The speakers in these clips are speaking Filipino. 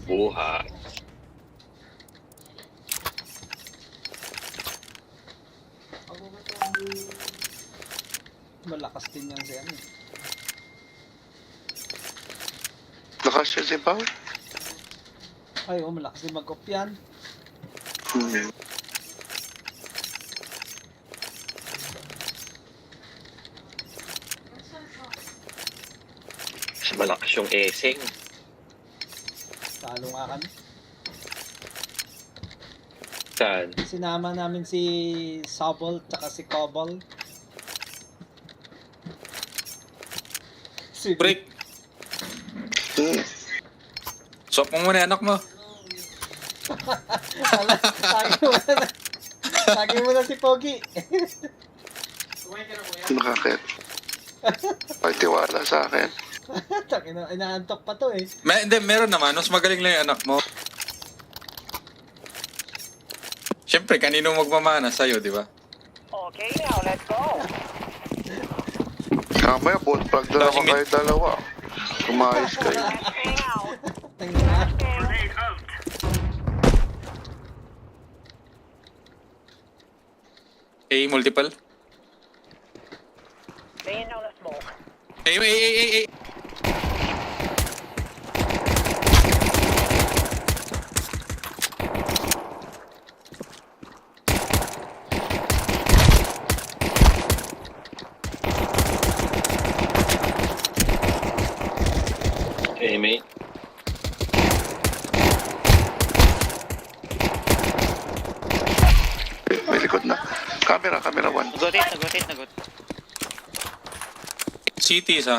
buhay. Malakas din yan si ano. Lakas siya si Paul. Ay, oh, malakas din mag-off yan. Mas malakas yung eseng. Talo nga kami. Saan? Sinama namin si Sobol tsaka si Cobol. Si Break. Swap mo muna anak mo. Ala, tagi mo na si Pogi. Nakakit. Ay, tiwala sa akin. Inaantok pa to eh. Hindi, meron naman. Mas magaling lang yung anak mo. Siyempre, kanino magmamana sa'yo, di ba? Okay, now let's go. Kamaya, both plug na naman kayo dalawa. Kumayos kayo. Staying out. Tingnan na. Grenade out. Multiple. Laying down the smoke. Ay. Okay, mate. May likod na. Camera one. Nagot. City isa.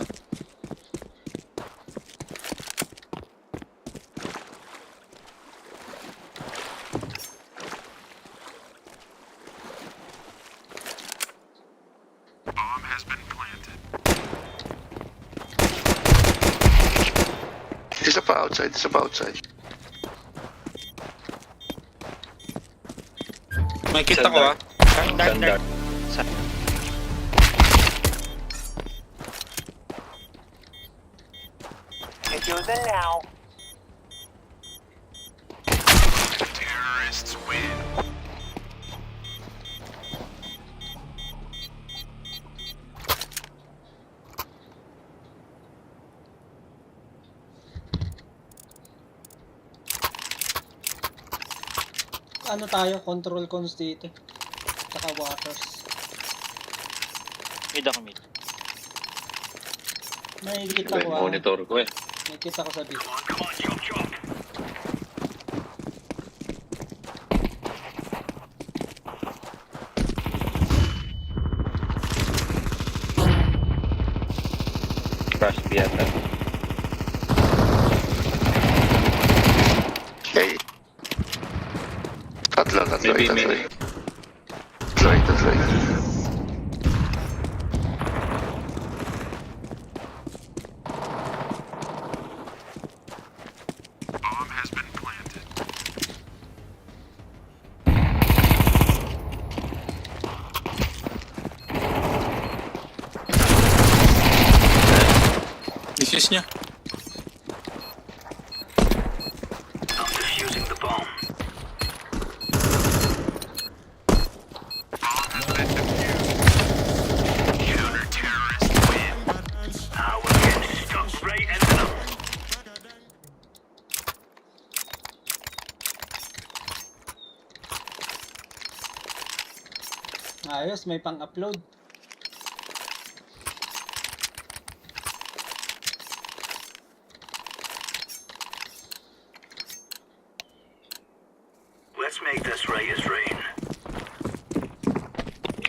Isa pa outside. May kita ko ah. Standard. It's yours in now. Ano tayo? Control cons dito. Tsaka waters. Mid ako mid. May kita May ko ah. monitor ko eh. May kita ko sa bit. Crash biyata. Okay. Tatlo. Maybe, maybe. Tatlo. Disease niya. Ayos, may pang-upload. Let's make this Reyes rain.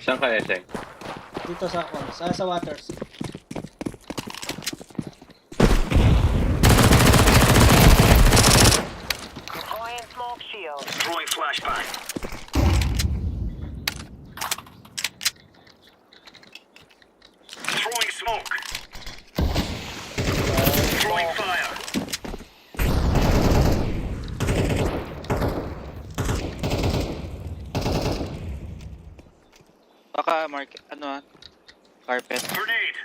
Saan ka eseng? Dito sa cons. Sa waters. Deploying smoke shield. Throwing flashbang. Throwing smoke. Throwing fire. Baka carpet. Grenade.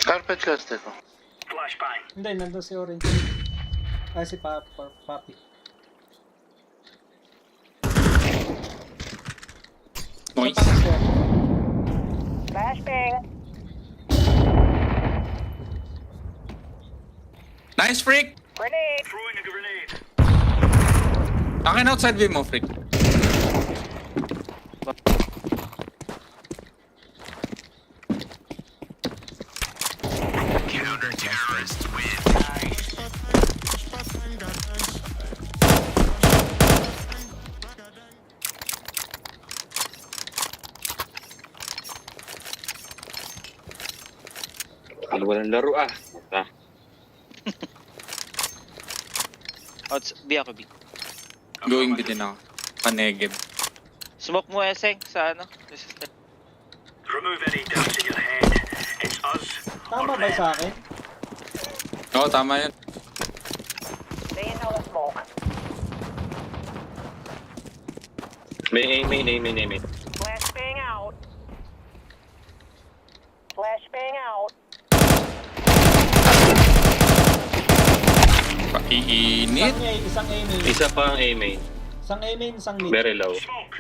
Carpet cluster ko. Flashbang. Hindi, nandun si Orange. Ay, si Papi. Noise. Flashbang. Nice, freak! Grenade. Throwing a grenade. Akin outside view mo, freak. Walang laro ah. B ako, B. Going B din ako. Panegib. Smoke mo, Eseng, sa ano? Resistant. Remove any doubts in your head. It's us. Tama ba sa akin? Oo, tama yun. Laying down the smoke. May aim. Flashbang out. Flashbang out. Paiinit. Isang A main. Isa pa ang aim eh. Isang A main, isang mid. Very low. Smoke.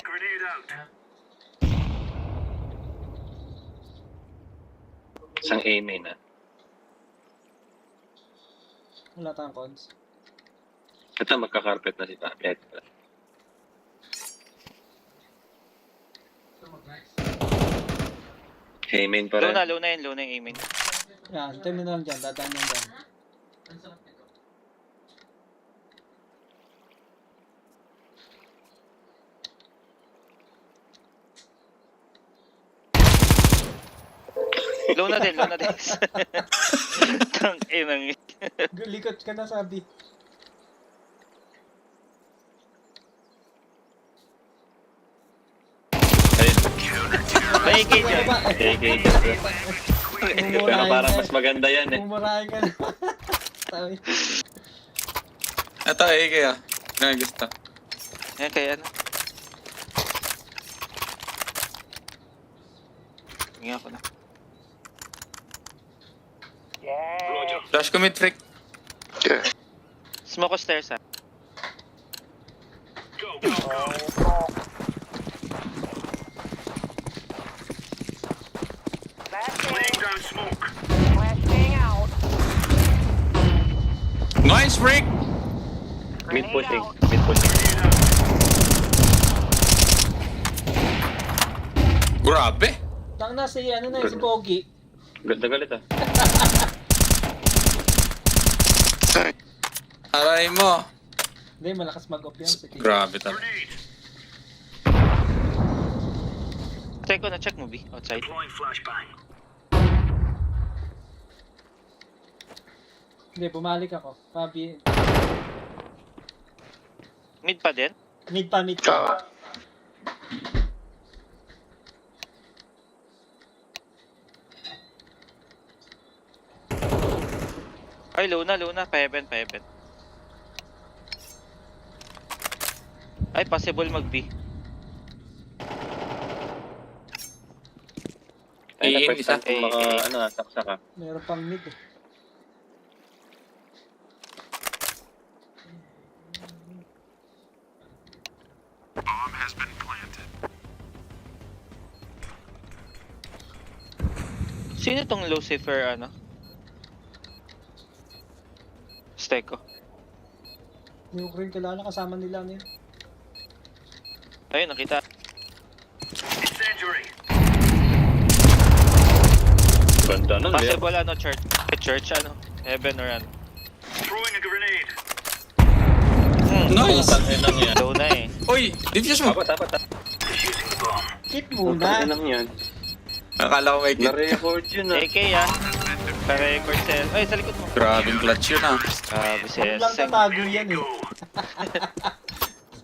Grenade out. Isang aim eh na. Wala tayong cons. Ito magka-carpet na si Papi. Hey main pa rin. Low na yung aiming. Yan, time na lang dyan. Dadaan yan dyan. Low na din. Tang inang. Likot ka na, sabi. May AK dyan. AK. Pero parang mas maganda yan eh. Mumurahin ka na. Sabi. Ito, AK ah. Gusto. Yan, kaya ano. Tingnan ko na. Yeah. Flash ko mid, freak. Yeah. Smoke ko stairs, ha. Go, go, go. Smoke. Laying Flashbang. down smoke. Flashbang out. Nice, freak! Mid Grenade pushing. out. Mid pushing. Grenade out. Grabe! Tang na si, ano na, si Pogi. Galit na galit ah. Aray mo. Hindi, malakas mag-off yan. Sige. Grabe talaga. Grenade. Check ko na, check mo, B. Outside. Deploying flashbang. Hindi, bumalik ako. Pabi, Mid pa din? mid pa. Ay, low na. Pa-heaven. Ay, possible mag-B. Ay, Aim, na-first time isa. kung maka, ano, saksak ka. Meron pang mid eh. Sino tong Lucifer, ano? Steko. Hindi ko rin kilala, kasama nila ano yun. Ayun, nakita. Incendiary. Ganda nun. Leon. Possible, ano, church, ano? Heaven or ano? Throwing a grenade. Nice! Tangin lang yan. Low na eh. Uy! Defuse mo! Tapat. Defusing the bomb. Hit Tangin muna. lang yan. Akala ko may kit. Na-record yun ah. AK, ah. Pa-record sell. Ay, sa likod mo. Grabing clutch yun ah. Grabe si Huwag lang Eseng. tatago yan eh. Go.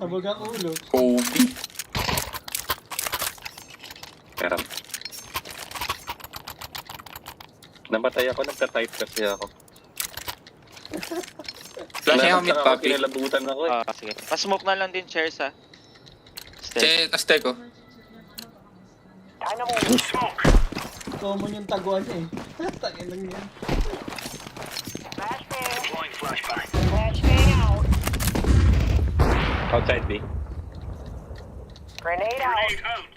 Sabog ang ulo. Kobe. Pero. Namatay ako, nagka-type kasi ako. Flashing ako mid, papi. Kinalabutan ako eh. Sige. Pa-smoke na lang din, chairs ha. Stairs. Aztec ko. Time to move. Smoke. Common yung taguan eh. Tangin lang yan. Flashbang. Deploying flashbang. Flashbang out. Outside B. Grenade out. Grenade out.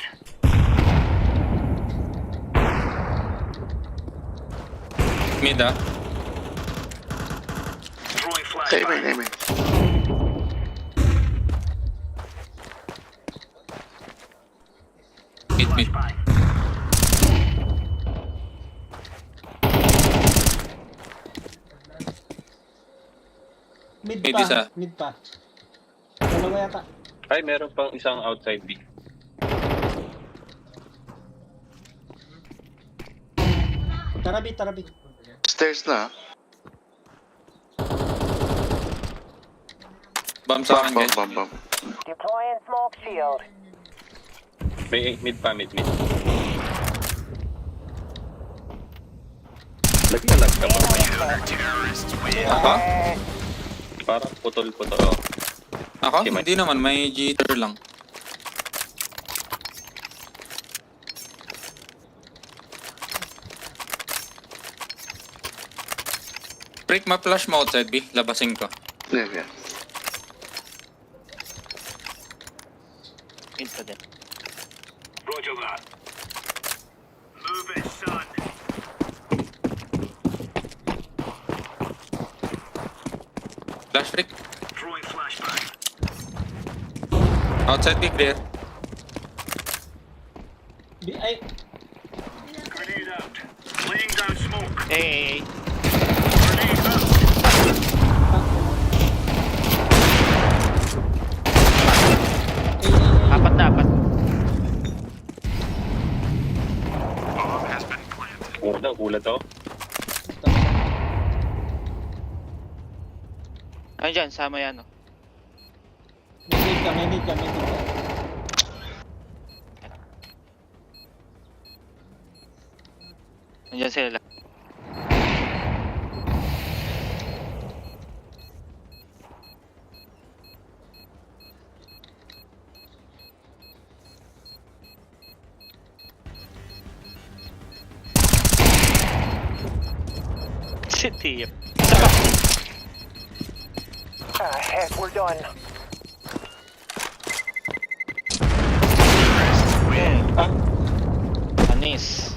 Mid ah. Throwing Hey, flashbang. amen. Mid. Flashbang. Mid Mid pa. isa. Mid pa. Dalawa yata. Ay, meron pang isang outside B. Tarabi, tarabi. Stairs na. Bomb sa akin, guys. Bam. Deploying smoke shield. May mid pa, mid. Naglalag ka ba? Ako? Parang putol-putol. Oh. Ako? Okay, Hindi naman, may jitter lang. Break, ma-flash mo outside B. Labasin ko. Yeah. Mid pa din. Roger that. Move it, son. Flash break. Throwing flashbang. Outside B clear. Ay, Grenade out. Laying down smoke. Hey. Grenade out. Apat na, apat. Ulat ako. Ano dyan, sama yan, no? may need ka. Nandiyan sila. City. Heck, we're done. Anis.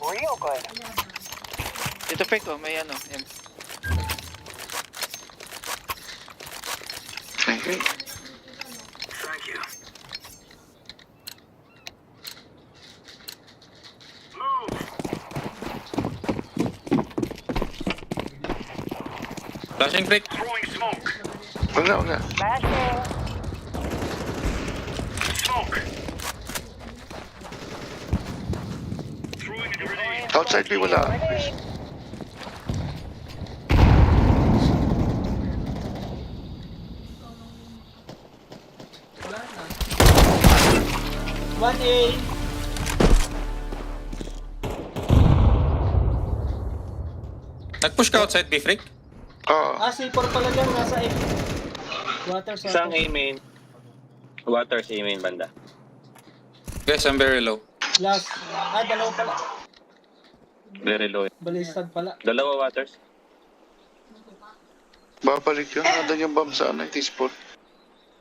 Real good. Dito Pek, oh, may ano. Yan. Okay. Thank you. Move. Flashing break. Throwing smoke. Wala. Flashbang. Smoke. Throwing a grenade. Outside B, wala. Grenade. One A. Nag-push ka outside B, freak. C4 pala yan, nasa A. Water sa Isang A main. Waters A main banda. Guys, I'm very low. Last. Dalawa pala. Very low. Balistad pala. Dalawa waters. Babalik yun. Nandun yung bomb sa T-spot.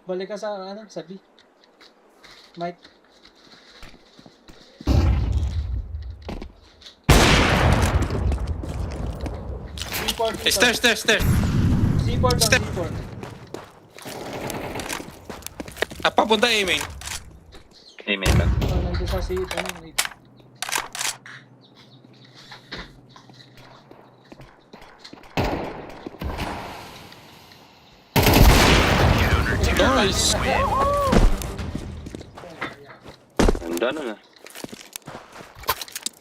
Balik ka sa, sa B. Mike. C4 dito. Stairs. C4 doon, Step. C4. Papunta A main. A main ba? Nandun sa C, Nice. Handa na.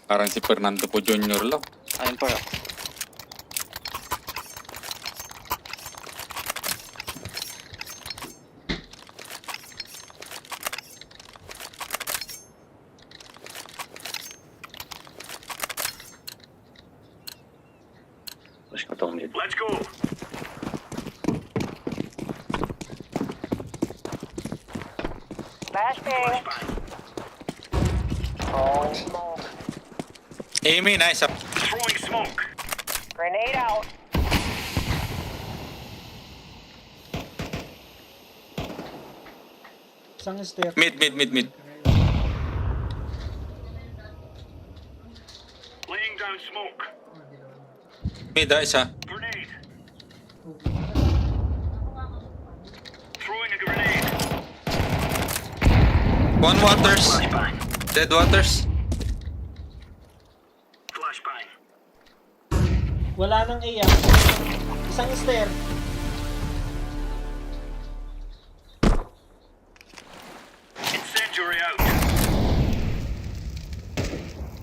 Parang si Fernando po Jr. lang. Ayun pa. Patong mid. Let's go. Flashbang. Throwing smoke. Amy, nice. Throwing smoke. Grenade out. Isang stair. Mid. Laying down smoke. Mid, isa. Grenade. Throwing a grenade. One waters. Flashbang. Dead waters. Flashbang. Wala nang A ah. Isang stair. Incendiary out.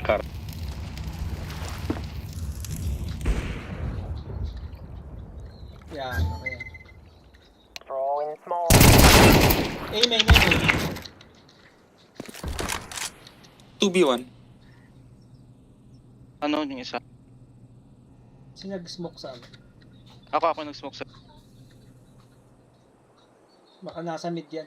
Car. Yan, okay. Throwing smoke. A main. 2v1. Ano yung isa? Sinag-smoke sa amin. Ako nag-smoke sa... Baka nasa mid yan.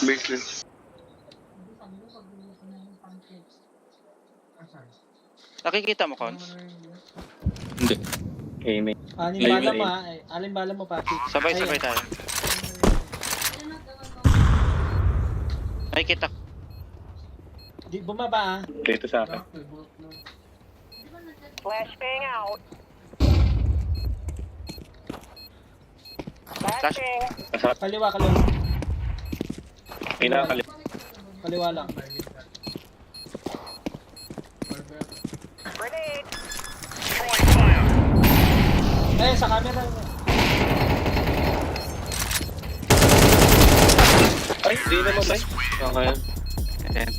Baseless. Nakikita mo, Cons? Hindi. Aiming. Anim bala mo ah. Alim bala mo, Papi. Sabay tayo. Nakikita ko. Di bumaba ah. Dito sa akin. Flashbang out. Flashbang. Kaliwa. Kinakalit. Kaliwa lang. Grenade. Throwing fire. Eh, sa camera. Ay, di naman ba? Okay. Ayan.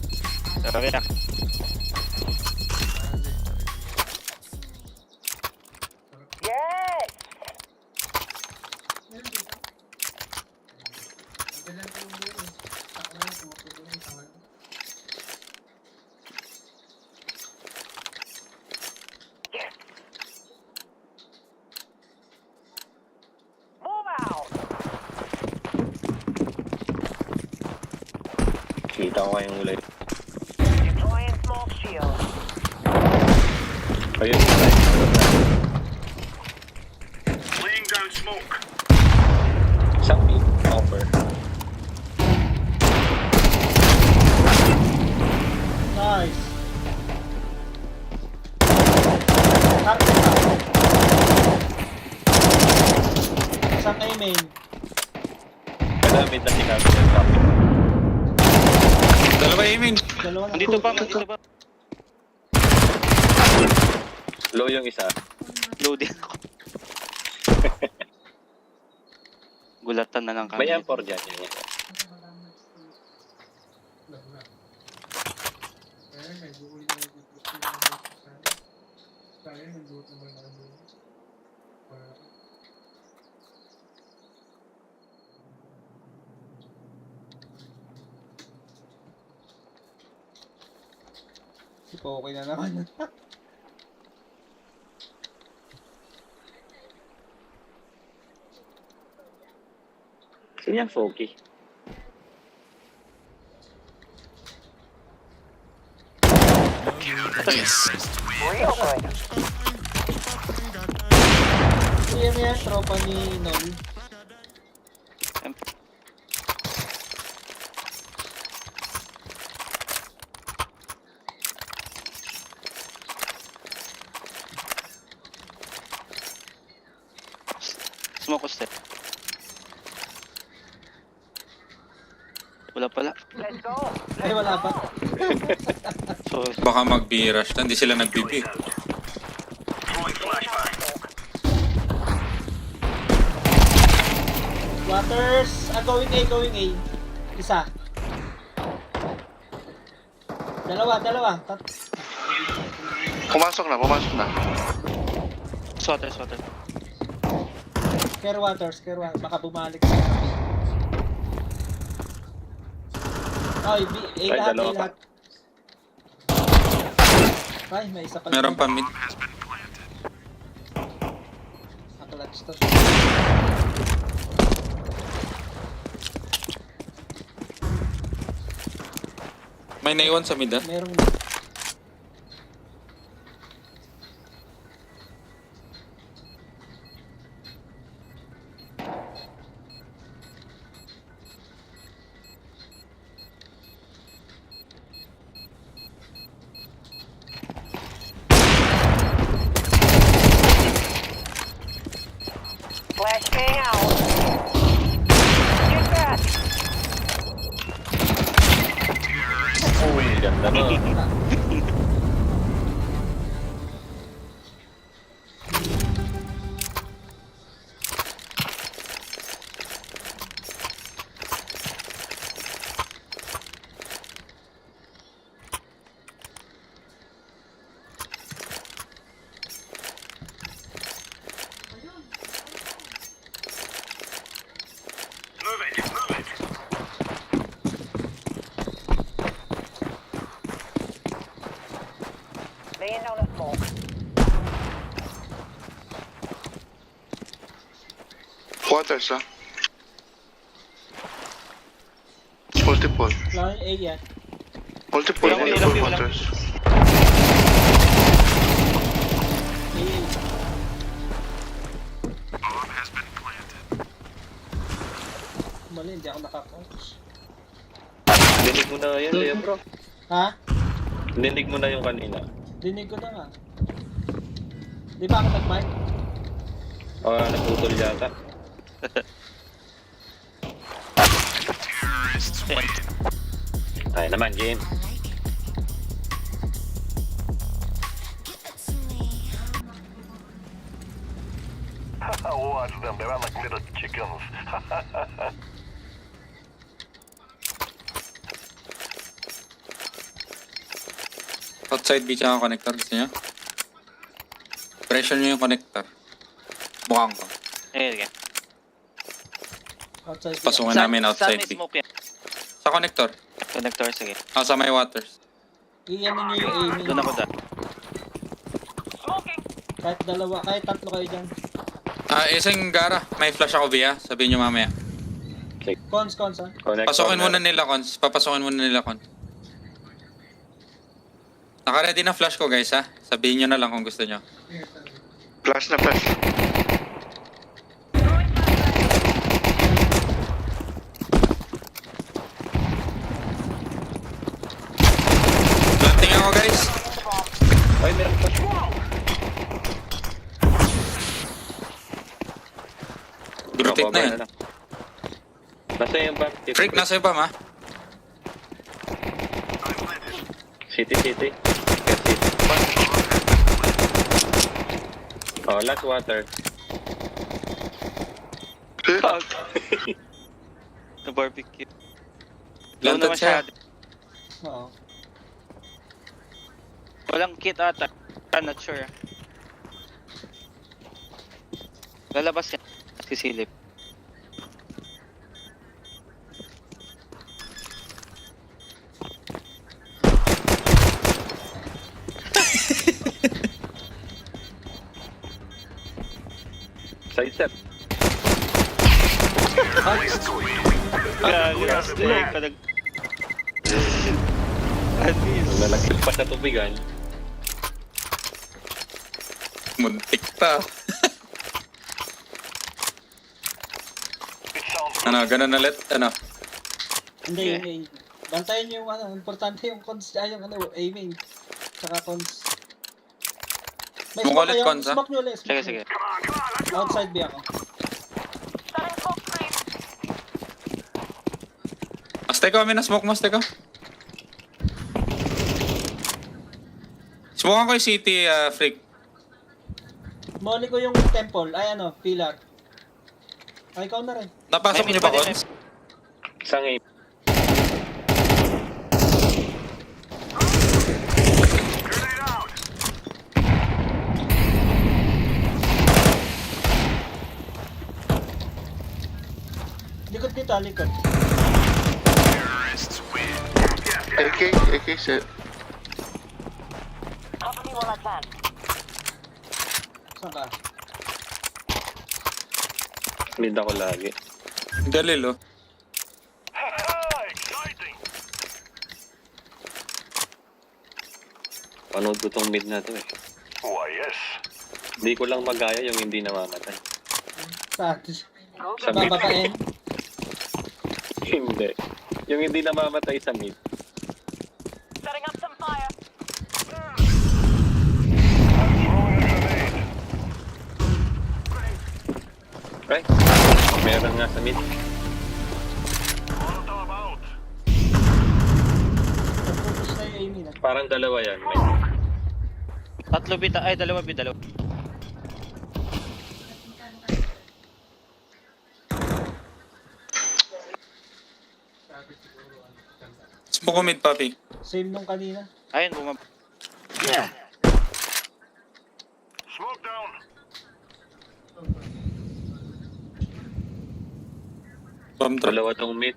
Sorry na. Yes. Move out. Kita ko kayong ulay. Deploying smoke shield. Ayun. Laying down smoke. Isang mid. Offer. Nice. Carpet pa. Isang A main. Kada mid na si Captain. Dalawa aiming. Dalawa na. Nandito ba? Low yung isa. Loading ako. Gulatan na lang May kami. M4 dyan. Yun. Okay na naman. Sino yung Foki? Real good. Yan yan, tropa ni Nol. Smoke ko step. Wala pala. Let's go. Ay, wala pa. So, Baka mag-B-rush. Hindi sila nag-BP. Throwing flashbang. Waters. Going A. Isa. Dalawa. Pumasok na. swatter. Care waters. Baka bumalik. Ay, A Ay, lahat, A dalawa pa. lahat. Ay, may isa pa. Meron pa mid. Nakalats to. May naiwan sa mid ah. Merong Flashbang out. Get back. Uy, ganda no. Move it, move it. Laying down a smoke. Waters, ah. Multiple. wala A yan. Multiple, Walang multiple walang waters. Mali, hindi ako nakakouch. Dinig mo na yun, Leo bro. Ha? Dinig mo na yung kanina. Dinig ko na nga. Di ba ako nag-mic? Naputol yata. Ay naman, game. Watch them, they're like little chickens. Outside beach ang connector. Gusto nyo? Pressure nyo yung connector. Bukhang ko. Ayun, okay. Outside B. Pasungan namin outside Saan may B. smoke yan? Sa connector. Connector, sige. Sa may waters. Iyan ninyo yung aiming. Doon ako dyan. Kahit dalawa, kahit tatlo kayo dyan. Isang gara. May flash ako via. Sabihin nyo mamaya. Cons, ha? Connect. Pasokin muna nila, Cons. Papasokin muna nila, Cons. Naka-ready na flash ko, guys, ha? Sabihin nyo na lang kung gusto nyo. Flash na flash. Planting ako, guys. Ay, meron pa. Rotate na yan. Nasa yung back. Freak, nasa iba, ma. City, city. Get city. Oh, last water. Na barbecue. Low Planted naman siya. siya. Oo. Walang kit ata. I'm not sure. Lalabas yan. Sisilip. Side step. Last day. Lalaglag pa sa tubigan. Muntik pa. Ano, ganun ulit? Ano? Hindi, hindi. Bantayan nyo yung ano, importante yung cons, yung ano, aiming. Saka cons. May Smoke ulit, kayo, cons, ha? smoke nyo ulit. Sige, sige. Outside B ako. Azteco, kami na smoke mo, Azteco. Smoke ko yung city, freak. Moli ko yung temple, ay ano, pillar. Ay, ikaw na rin. Napasok May niyo ba, mid pa din, Cons? Isang aim. Likod dito, likod. AK set. Cover me while I plan. Saan ka? Mid ako lagi. Galil, oh. Exciting. Panood ko tong mid na to eh. Why, yes. Hindi ko lang magaya yung hindi namamatay. Saan? Sa mid. Babapain? Hindi. Yung hindi namamatay sa mid. Setting up some fire. Right? Meron nga sa mid. Molotov out. Nag-focus na yung aiming ah. Parang dalawa yan. May Tatlo bita, ay dalawa bita, dalawa. Smoke ko mid, papi. Same nung kanina. Ayun, bumab... Smoke down. Bomb drop. dalawa tong mid.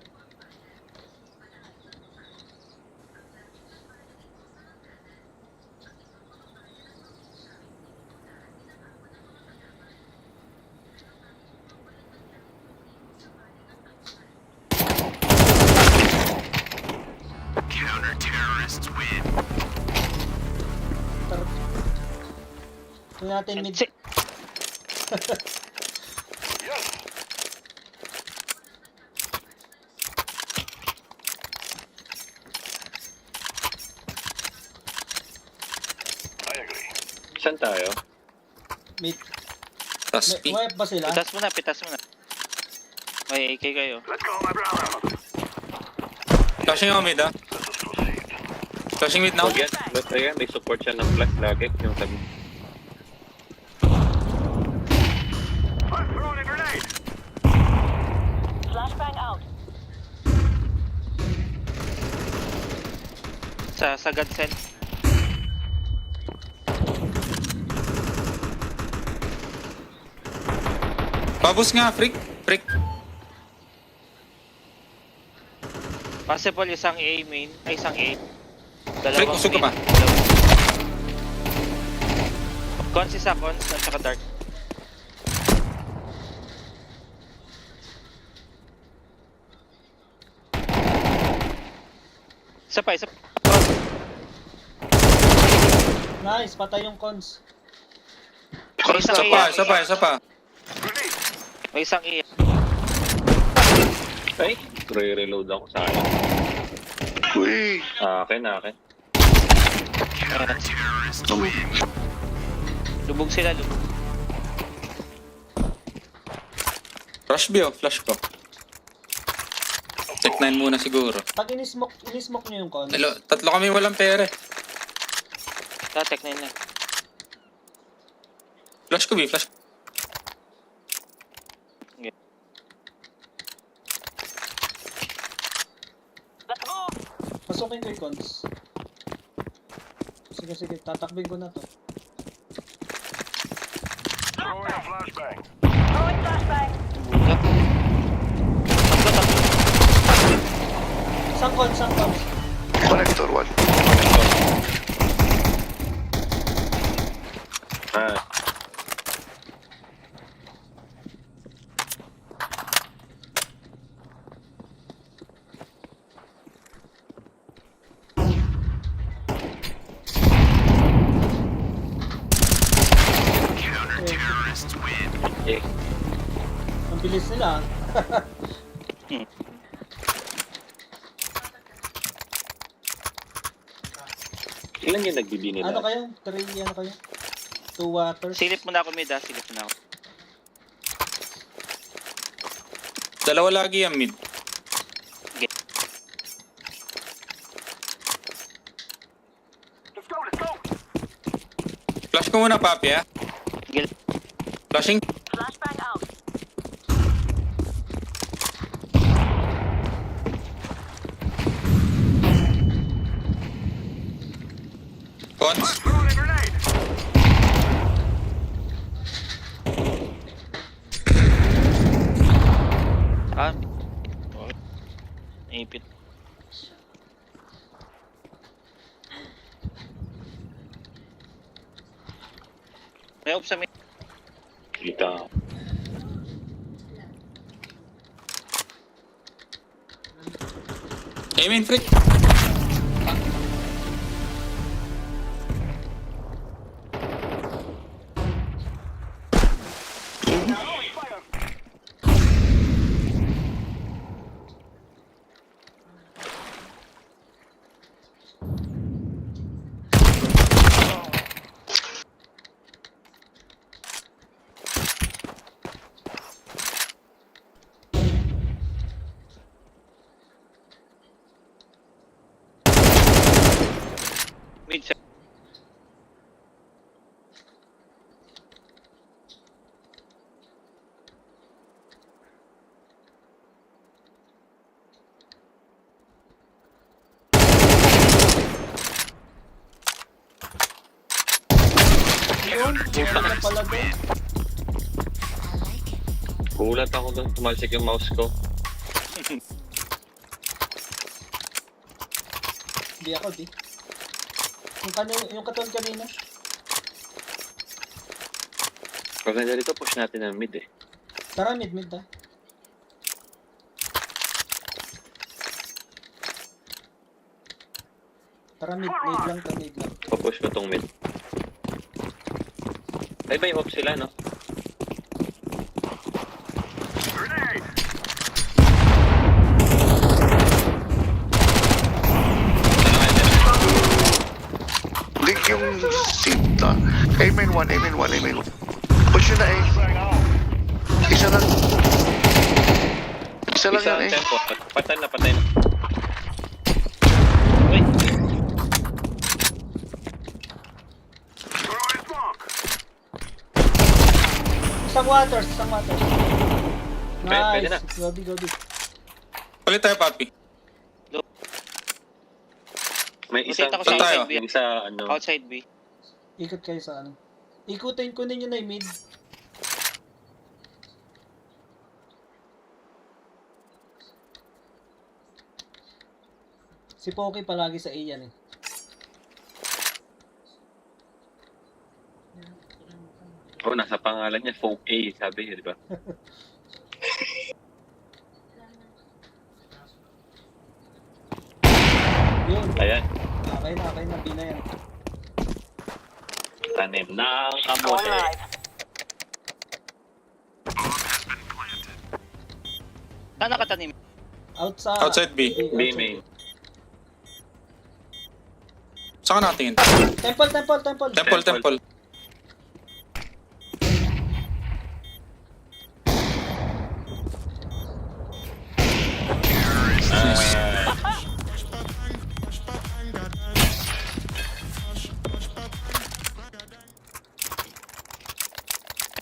Ito natin mid. Si- I agree. Saan tayo? Mid. Tas P. Wipe ba sila? Pitas mo na, pitas mo na. May AK kayo. Let's go, my brother. Flashing ako mid, ah. Let us proceed. Flashing mid now. Huwag yan. Basta yan. May support siya ng flash lagi. Yung sabi. I'm throwing a grenade. Flashbang out. Sa Godsend. Pabus nga, freak. Freak. Possible isang A main, ay isang A. Freak, usog ka pa. Cons isa, cons, at saka dark. Isa pa, isa pa. Nice, patay yung cons. May isang Isa A pa, yan. isa pa, isa pa. May isang A. Ay! Re-reload ako sa akin. Uy! Akin. Lubog sila, lubog. Rush B, oh. Flash ko. Check 9 muna siguro. Pag inismoke nyo yung cons. Tatlo kami walang pere. Tek na yun lang. Flash ko, B. Flash. Let's move. Pasukin ko yung cons. Sige, tatakbin ko na to. Throwing a flashbang. Throwing flashbang. Buga. Tatlo. Isang cons. Connector 1. Ah. Eh, Ang bilis nila. ilan yung nagbibini nila? Ano kayo? 3 ano kayo? 2 waters. Silip mo na ako mid, silip mo na ako. Dalawa lagi yung mid. Let's go. Flash ko muna, papi, ah. Gil. Flashing. Flashbang out. Cons. Throwing a grenade. Ah. Ipit. May off sa mid. Kita. Aim in, freak. Mid sa. Yun, wala na pala doon. Gulat ako doon, tumalsik yung mouse ko. Hindi ako, di. Yung katon kanina. Maganda dito, push natin ang mid eh. Tara, mid ah. Tara, mid lang to, mid lang. Papush ko tong mid. Ay ba yung off sila, no? Grenade! Link yung Sinta. Amen 1, Amen 1, Amen 1. Push yun na eh. Isa lang. Isa lang Isa yan ang eh. tempo. Patay na, patay na. Uy, Throwing smoke! Isang waters. Pwede na. Nice. Gobi. Palit tayo, papi. May Rotate isang ako sa outside B. Yung isa, ano. outside B. Ikot kayo sa ano. Ikutin ko ninyo na yung mid. Si Poki palagi sa A yan eh. Oh, nasa pangalan niya, Folk A, sabi niya, di ba? Yun. Ayan, Okay na. B na yan. tanim ng Going kamote. live. Saan nakatanim? Outside B. B main. Saan ka nakatingin? Temple. Temple.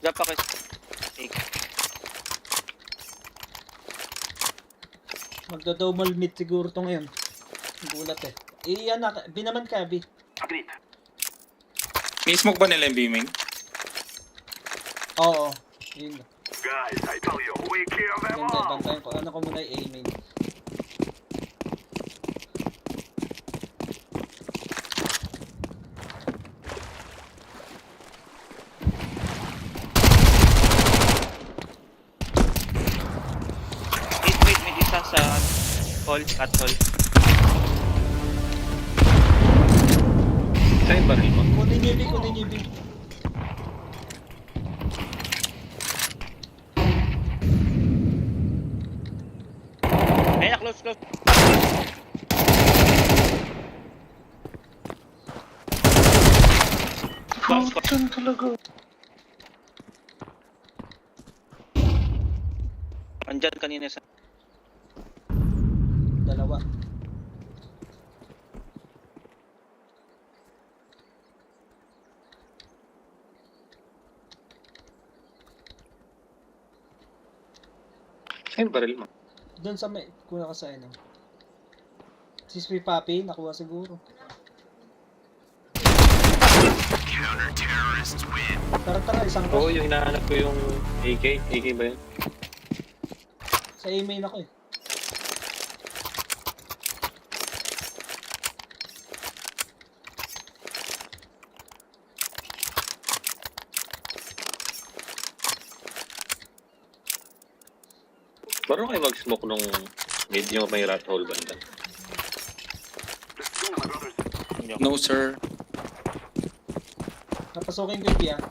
Drop ako. Magdo-double mid siguro to ngayon. Gulat eh. Yan na. B naman ka, B. Agreed. May smoke ba nila yung beaming? Oo. Yun. Guys, I tell you, we kill them all! Bantayan ko. Ano ko muna yung A main. Mid isa sa hall, cat hall. Saan yung baril mo? Kunin niyo B. Ayun na, close. Close. Saan talaga? Andyan kanina sa... Dalawa. Saan yung baril mo? Doon sa may... Kuna ka sa ano. Si Sweet Papi, nakuha siguro. Tara, isang Oo, rush. yung hinahanap ko yung AK. AK ba yun? Sa A main ako eh. Marunong kayo mag-smoke nung mid yung may rat hole banda. No, sir. Napasukin ko yung B, ah.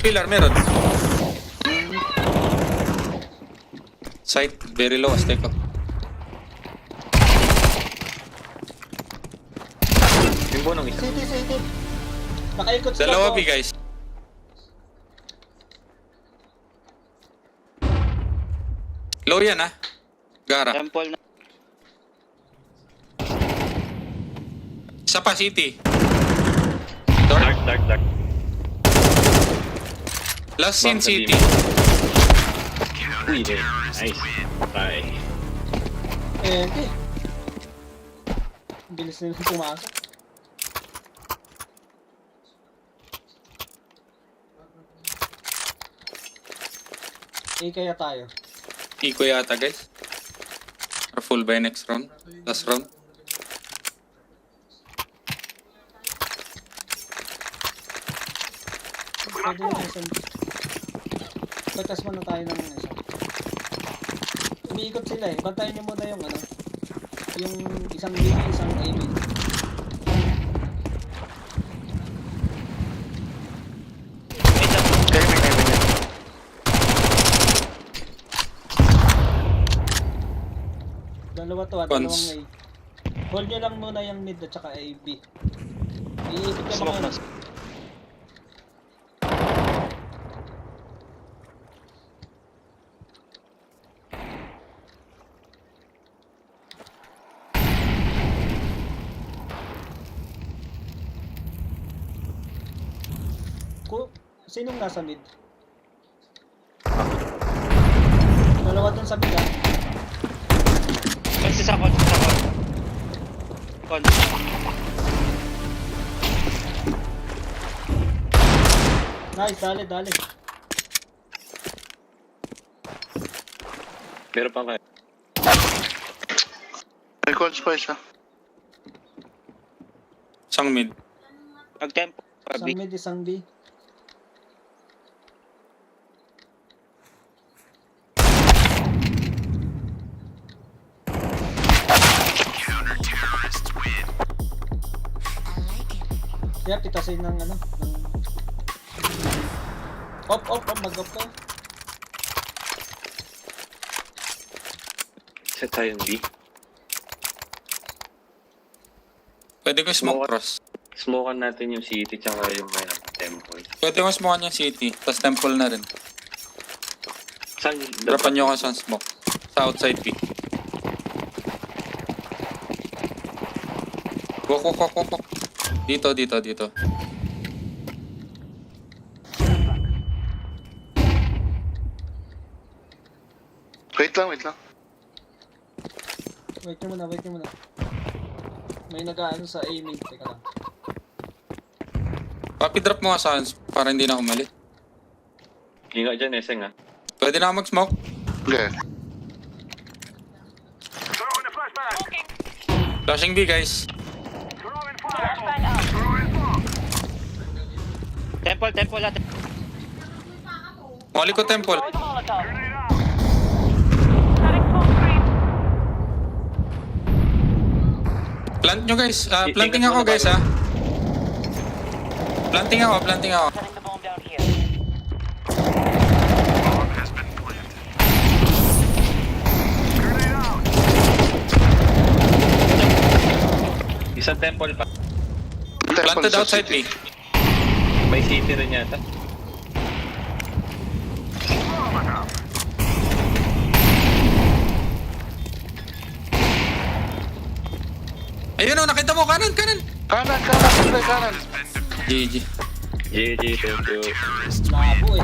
Pillar, meron. Sight, very low, Azteco. Yung bunong isa. City. Nakaikot sila Dalawa po. B, guys. Low yan, ah. Gara. Temple na. Isa pa, city. Door. Dark. Last scene, Bang sa city. Uy, nice. Bye. Hindi. Bilis nila pumasok. Kaya tayo. Iko yata, guys. Or full by next round. Last round. Pwede yung isang... Batas muna tayo ng isa. Umiikot sila eh. Bantayan niyo muna yung ano. Yung isang B, isang A, B. Aiming. Dalawa to, Cons. dalawang A. Hold nyo lang muna yung mid at saka A, B. Iikot ka Smoke mga... na. Sinong nasa mid? Dalawa dun sa mid, ah. Kasi sa con. Nice, dali. Meron pa kayo. May call spice ha. Isang mid. Nag-tempo. Isang mid, isang B. Kaya pitasin ng ano, ng... Op, mag-op ka. Set tayo yung B. Pwede ko smoke cross. Smokean natin yung city tsaka yung may temple. Pwede ko smokean yung city. Tapos temple na rin. Saan? Dropan nyo ako sa smoke. Sa outside B. Walk. Dito. Wait lang. Wait nyo muna. May nag-aano sa A-main. Teka lang. Papi drop mo nga sa hands para hindi na umalit. Ingat dyan, Eseng ha. Pwede na ako mag-smoke. Okay. Throwing a flashbang. Flashing B, guys. Throwing fire. Flashbang out. Throwing smoke. Temple natin. Molly ko temple. Throwing Molotov. Grenade out. Setting smoke screen. Plant nyo, guys. Planting ako, guys, ha. Planting ako. Setting the bomb down here. Grenade out. Isang temple pa. Planted sa outside city. B. May city rin yata. Ayun o, nakita mo. Kanan. Kanan. GG. GG, thank you. Labo eh.